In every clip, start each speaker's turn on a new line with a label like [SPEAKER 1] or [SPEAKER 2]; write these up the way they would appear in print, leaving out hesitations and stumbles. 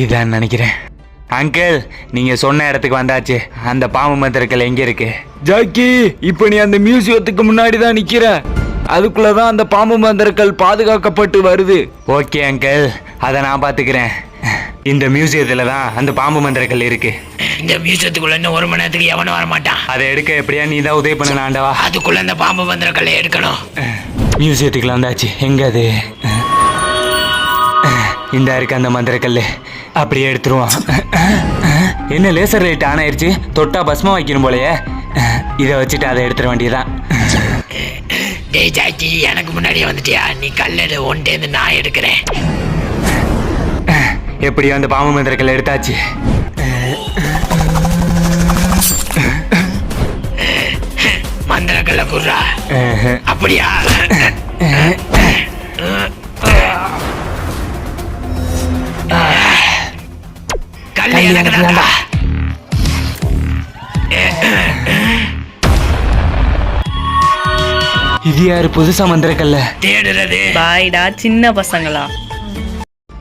[SPEAKER 1] இதான் நினைக்கிறேன். அங்கிள், நீங்க சொன்ன இடத்துக்கு வந்தாச்சு. அந்த பாம்பு மந்திரக்கல் எங்க இருக்கு?
[SPEAKER 2] ஜாக்கி, இப்ப நீ அந்த மியூசியத்துக்கு முன்னாடி தான் நிக்கிற. அதுக்குள்ளதான் அந்த பாம்பு மந்திரக்கல் பாதுகாக்கப்பட்டு வருது.
[SPEAKER 1] ஓகே அங்கிள், அதை நான் பாத்துக்கிறேன். இந்த மியூசியத்துல தான் அந்த பாம்பு மந்திரக்கல் இருக்கு.
[SPEAKER 3] இந்த மியூசியத்துக்குள்ள இன்னும் 1 மணி நேரத்துக்கு எவனும் வர மாட்டான்.
[SPEAKER 1] அதை எடுக்க எப்படியா நீ தான் உதவி பண்ண ஆண்டவா.
[SPEAKER 3] அதுக்குள்ள இந்த பாம்பு மந்திரக்கல்லை எடுக்கணும்.
[SPEAKER 1] மியூசியத்துக்குள்ள வந்தாச்சு. எங்க அது? இந்த இருக்கு அந்த மந்திரக்கல். அப்படியே எடுத்துருவான். என்ன லேசர் லைட் ஆன் ஆயிடுச்சு? தொட்டா பஸ்மம் வைக்கணும் போலயே. இதை வச்சுட்டு அதை எடுத்துட வேண்டியதான்.
[SPEAKER 3] டேய் ஜாக்கி, எனக்கு முன்னாடியே வந்துட்டியா? நீ கல்லெடு, ஒன்றேந்து நான் எடுக்கிறேன்.
[SPEAKER 1] எப்படியோ அந்த பாம்பு மந்திரக்கல் எடுத்தாச்சு.
[SPEAKER 3] மந்திரக்கல்ல குர்ரா. அப்படியா? கல்லை எனக்கு.
[SPEAKER 1] இது யாரு புதுசா மந்திரக்கல்ல
[SPEAKER 3] தேடுறது?
[SPEAKER 4] பாய்டா சின்ன பசங்களா.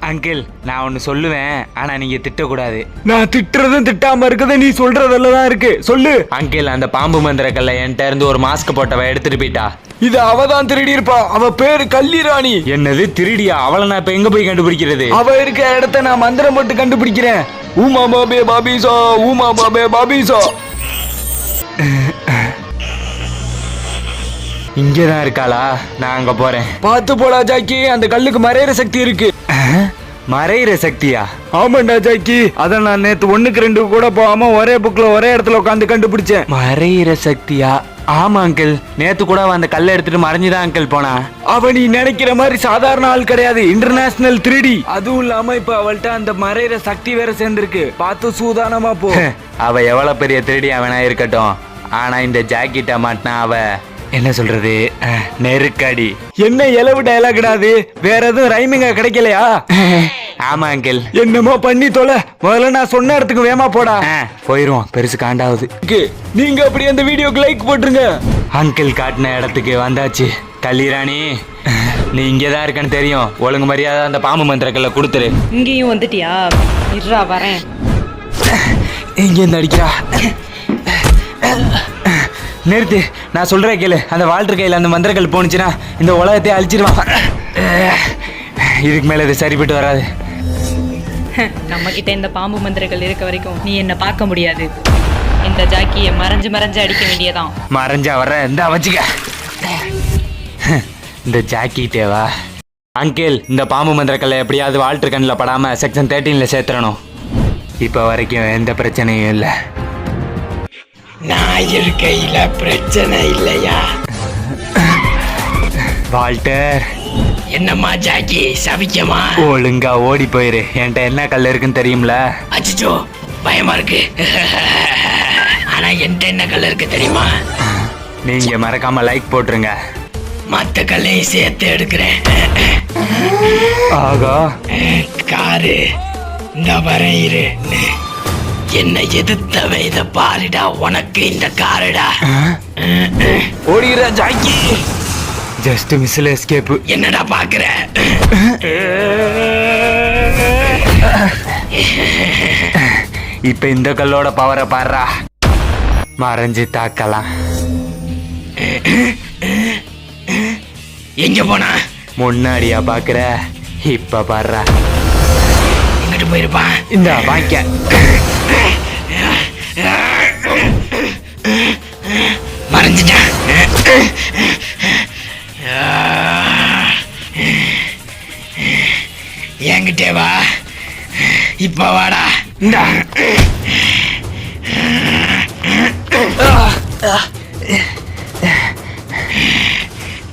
[SPEAKER 1] அங்கிள், நான் ஒன்னு சொல்லுவேன், ஆனா நீங்க திட்டக்கூடாது.
[SPEAKER 2] நான் திட்டுறதும் திட்டாம இருக்குது, நீ சொல்றதெல்லாம் இருக்கு. சொல்லு.
[SPEAKER 1] அங்கிள், அந்த பாம்பு மந்திரக்கல்ல என்கிட்ட இருந்து ஒரு மாஸ்க் போட்டவ எடுத்துட்டு போயிட்டா.
[SPEAKER 2] இது அவதான் திருடி இருப்பா. அவ பேரு கள்ளிராணி.
[SPEAKER 1] என்னது திருடியா? அவளை நான் இப்ப எங்க போய் கண்டுபிடிக்கிறது?
[SPEAKER 2] அவ இருக்க இடத்த நான் மந்திரம் போட்டு கண்டுபிடிக்கிறேன். ஊமா பாபே பாபிசா, ஊமா பாபே பாபிசா.
[SPEAKER 1] இங்கதான் இருக்காளா? நான் அங்க போறேன்.
[SPEAKER 2] பார்த்து போடா ஜாக்கி, அந்த கல்லுக்கு மறையிற சக்தி இருக்கு.
[SPEAKER 1] மறையிற சக்தியா?
[SPEAKER 2] ஆமாண்டா ஜாக்கி, அத நான் நேத்து 1க்கு 2 கூட போகாம ஒரே புக்ல ஒரே இடத்துல உட்காந்து கண்டுபிடிச்சேன்.
[SPEAKER 1] மறையிற சக்தியா? ஆமா அங்கிள், நேத்து கூட அந்த கல்லை எடுத்துட்டு மறைஞ்சுதான் அங்கிள் போனா.
[SPEAKER 2] அவ நீ நினைக்கிற மாதிரி சாதாரண ஆள் கிடையாது, இன்டர்நேஷனல் 3D. அதுவும் இல்லாம இப்ப அவள்கிட்ட அந்த மறையிற சக்தி வேற சேர்ந்திருக்கு. பார்த்து சூதானமா போ.
[SPEAKER 1] அவ எவ்வளவு பெரிய திருடியா வேணா இருக்கட்டும், ஆனா இந்த ஜாக்கெட்ட மாட்டினா அவ என்ன சொல்றது, நெருக்கடி.
[SPEAKER 2] என்ன இலவு டயலாக்டாது? வேற எதுவும் ரைமிங்கா கிடைக்கலையா?
[SPEAKER 1] ஆமா அங்கிள்.
[SPEAKER 2] என்னமோ பண்ணி தொலை. முதல்ல நான் சொன்ன இடத்துக்கு வேமா போடா.
[SPEAKER 1] போயிருவோம், பெருசு காண்டாவது.
[SPEAKER 2] நீங்க அப்படி அந்த வீடியோக்கு லைக் போட்டுருங்க.
[SPEAKER 1] அங்கிள் காட்டின இடத்துக்கு வந்தாச்சு. கள்ளிராணி, நீ இங்கதான் இருக்கன்னு தெரியும். ஒழுங்கு மரியாதை அந்த பாம்பு மந்திரக்கல்ல கொடுத்துரு.
[SPEAKER 4] இங்கேயும் வந்துட்டியா? இருடா வரேன்.
[SPEAKER 1] இங்க இருந்து அடிக்கிறா. நிறுத்து, நான் சொல்றேன் கேளு. அந்த வால்டர் கையில் அந்த மந்திரக்கல் போனுச்சுன்னா இந்த உலகத்தை அழிச்சிருவான். இதுக்கு மேல இது சரிப்பட்டு வராது.
[SPEAKER 4] நம்ம கிட்ட இந்த பாம்பு மந்திரங்கள் இருக்க வரைக்கும் நீ என்ன பார்க்க முடியாது. இந்த ஜாக்கியை மறைஞ்சு மறைஞ்சு அடிக்க வேண்டியதான்.
[SPEAKER 1] மறைஞ்சா வர்ற இந்த வச்சுக்க. இந்த ஜாக்கி தேவா. அங்கிள், இந்த பாம்பு மந்திரக்கல்லை எப்படியாவது வால்டர் கண்ணில் படாம செக்ஷன் 13ல சேர்த்துறணும். இப்போ வரைக்கும் எந்த பிரச்சனையும் இல்லை.
[SPEAKER 3] நான் இருக்கையில பிரச்சனை இல்லையா?
[SPEAKER 1] வால்டர்.
[SPEAKER 3] என்னம்மா ஜாக்கி, சவிக்கமா?
[SPEAKER 1] ஒழுங்கா ஓடி போயிரு. என்கிட்ட என்ன கல் இருக்குன்னு தெரியும்ல?
[SPEAKER 3] அச்சோ, பயமா இருக்கு. ஆனா என்கிட்ட என்ன கல் இருக்கு தெரியுமா?
[SPEAKER 1] நீங்க மறக்காம லைக் போட்டுருங்க.
[SPEAKER 3] மத்த கல்லையும் சேர்த்து எடுக்கிறேன்.
[SPEAKER 1] ஆகா,
[SPEAKER 3] காரு இந்த வரேன் இரு. என்ன எதிர்த்தவ இத பாருடா, உனக்கு இந்த காருடா.
[SPEAKER 2] ஓடிற ஜாக்கி.
[SPEAKER 1] ஜஸ்ட் மிஸ்ல எஸ்கேப்.
[SPEAKER 3] என்னடா பாக்குற?
[SPEAKER 1] இப்ப இந்த கல்லோட பவரை பாடுறா. மறைஞ்சு தாக்கலாம்.
[SPEAKER 3] எங்க போனா?
[SPEAKER 1] முன்னாடியா பாக்குற? இப்ப பாடுறா.
[SPEAKER 3] எங்கிட்டு போயிருப்பான்?
[SPEAKER 1] இந்த வாங்கிக்க.
[SPEAKER 3] மறைஞ்சிட்டான். என்கிட்டே வா. இப்ப வாடா. இந்தா.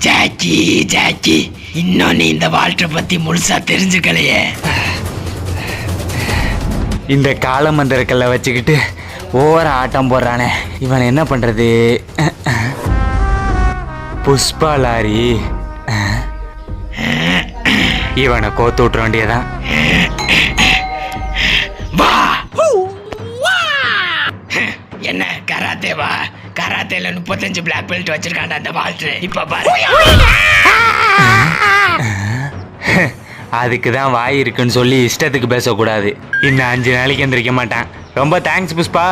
[SPEAKER 3] ஜாக்கி ஜாக்கி, இன்னும் நீ இந்த வால்டர் பத்தி முழுசா தெரிஞ்சுக்கலையே.
[SPEAKER 1] இந்த கால மந்திரக்கல்ல வச்சுக்கிட்டு ஓவர ஆட்டம் போடுறானே, இவன் என்ன பண்றது? புஷ்பா லாரி. இவனை கோத்து விட்டுற வேண்டியதான்.
[SPEAKER 3] வா. என்ன கராத்தேவா? கராத்தேல 35 பிளாக் பெல்ட் வச்சிருக்காண்டா அந்த வால்டர். இப்ப பாரு.
[SPEAKER 1] அதுக்கு தான் வாய் இருக்குன்னு சொல்லி இஷ்டத்துக்கு பேசக்கூடாது. இன்னும் 5 நாளைக்கு எந்திரிக்க மாட்டான். ரொம்ப தேங்க்ஸ் புஷ்பா.